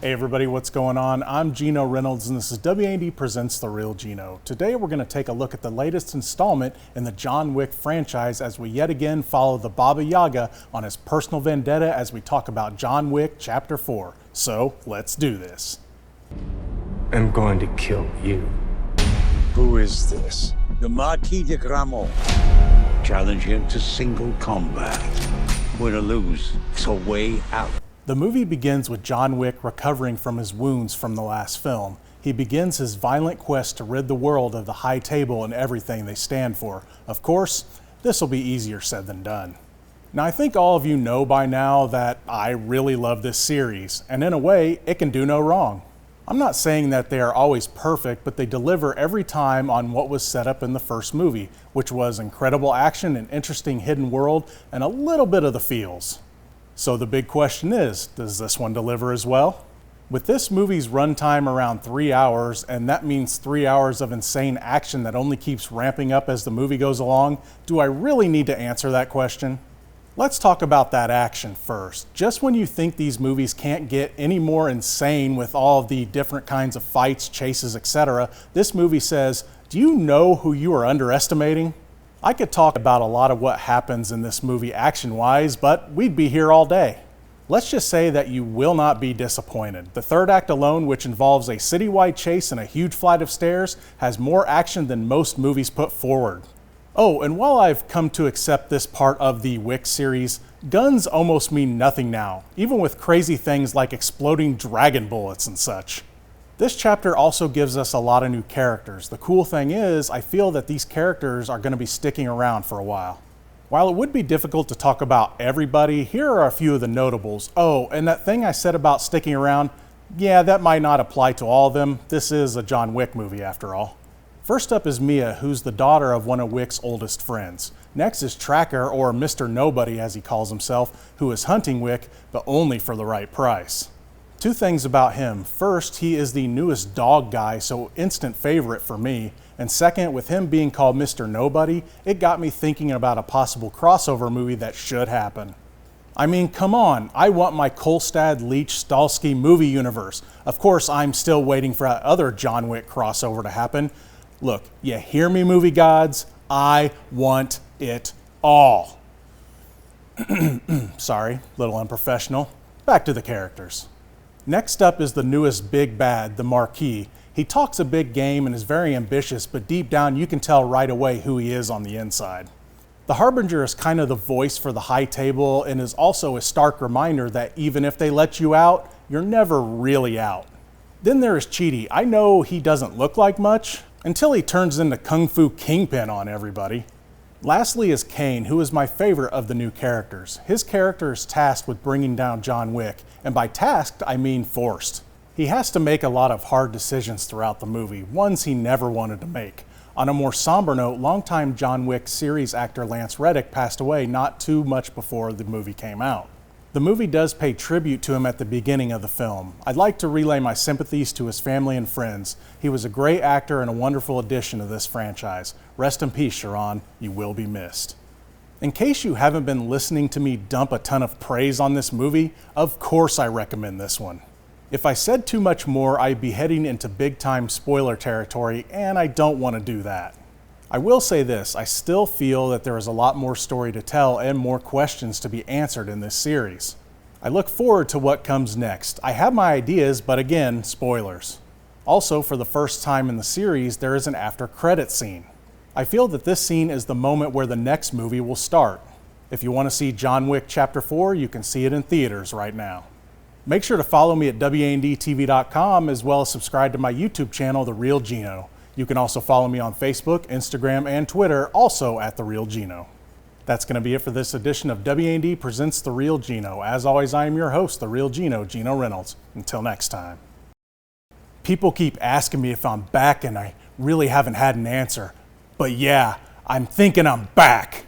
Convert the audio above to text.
Hey everybody, what's going on? I'm Geno Reynolds and this is WAND Presents The Real Geno. Today we're going to take a look at the latest installment in the John Wick franchise as we yet again follow the Baba Yaga on his personal vendetta as we talk about John Wick Chapter 4. So, let's do this. I'm going to kill you. Who is this? The Marquis de Gramont. Challenge him to single combat. Win or lose, it's a way out. The movie begins with John Wick recovering from his wounds from the last film. He begins his violent quest to rid the world of the high table and everything they stand for. Of course, this will be easier said than done. Now I think all of you know by now that I really love this series, and in a way, it can do no wrong. I'm not saying that they are always perfect, but they deliver every time on what was set up in the first movie, which was incredible action, an interesting hidden world, and a little bit of the feels. So the big question is, does this one deliver as well? With this movie's runtime around 3 hours, and that means 3 hours of insane action that only keeps ramping up as the movie goes along, do I really need to answer that question? Let's talk about that action first. Just when you think these movies can't get any more insane with all of the different kinds of fights, chases, etc., this movie says, do you know who you are underestimating? I could talk about a lot of what happens in this movie action-wise, but we'd be here all day. Let's just say that you will not be disappointed. The third act alone, which involves a citywide chase and a huge flight of stairs, has more action than most movies put forward. Oh, and while I've come to accept this part of the Wick series, guns almost mean nothing now, even with crazy things like exploding dragon bullets and such. This chapter also gives us a lot of new characters. The cool thing is, I feel that these characters are going to be sticking around for a while. While it would be difficult to talk about everybody, here are a few of the notables. Oh, and that thing I said about sticking around, yeah, that might not apply to all of them. This is a John Wick movie after all. First up is Mia, who's the daughter of one of Wick's oldest friends. Next is Tracker, or Mr. Nobody as he calls himself, who is hunting Wick, but only for the right price. Two things about him. First, he is the newest dog guy, so instant favorite for me. And second, with him being called Mr. Nobody, it got me thinking about a possible crossover movie that should happen. I mean, come on, I want my Kolstad, Leach, Stalsky movie universe. Of course, I'm still waiting for that other John Wick crossover to happen. Look, you hear me, movie gods? I want it all. Sorry, little unprofessional. Back to the characters. Next up is the newest big bad, the Marquis. He talks a big game and is very ambitious, but deep down you can tell right away who he is on the inside. The Harbinger is kind of the voice for the high table and is also a stark reminder that even if they let you out, you're never really out. Then there is Chidi. I know he doesn't look like much until he turns into Kung Fu Kingpin on everybody. Lastly is Kane, who is my favorite of the new characters. His character is tasked with bringing down John Wick, and by tasked, I mean forced. He has to make a lot of hard decisions throughout the movie, ones he never wanted to make. On a more somber note, longtime John Wick series actor Lance Reddick passed away not too much before the movie came out. The movie does pay tribute to him at the beginning of the film. I'd like to relay my sympathies to his family and friends. He was a great actor and a wonderful addition to this franchise. Rest in peace, Sharon. You will be missed. In case you haven't been listening to me dump a ton of praise on this movie, of course I recommend this one. If I said too much more, I'd be heading into big-time spoiler territory, and I don't want to do that. I will say this, I still feel that there is a lot more story to tell and more questions to be answered in this series. I look forward to what comes next. I have my ideas, but again, spoilers. Also, for the first time in the series, there is an after-credit scene. I feel that this scene is the moment where the next movie will start. If you want to see John Wick Chapter 4, you can see it in theaters right now. Make sure to follow me at WANDTV.com as well as subscribe to my YouTube channel, The Real Geno. You can also follow me on Facebook, Instagram, and Twitter, also at The Real Geno. That's going to be it for this edition of WAND Presents The Real Geno. As always, I am your host, The Real Geno, Geno Reynolds. Until next time. People keep asking me if I'm back, and I really haven't had an answer. But yeah, I'm thinking I'm back.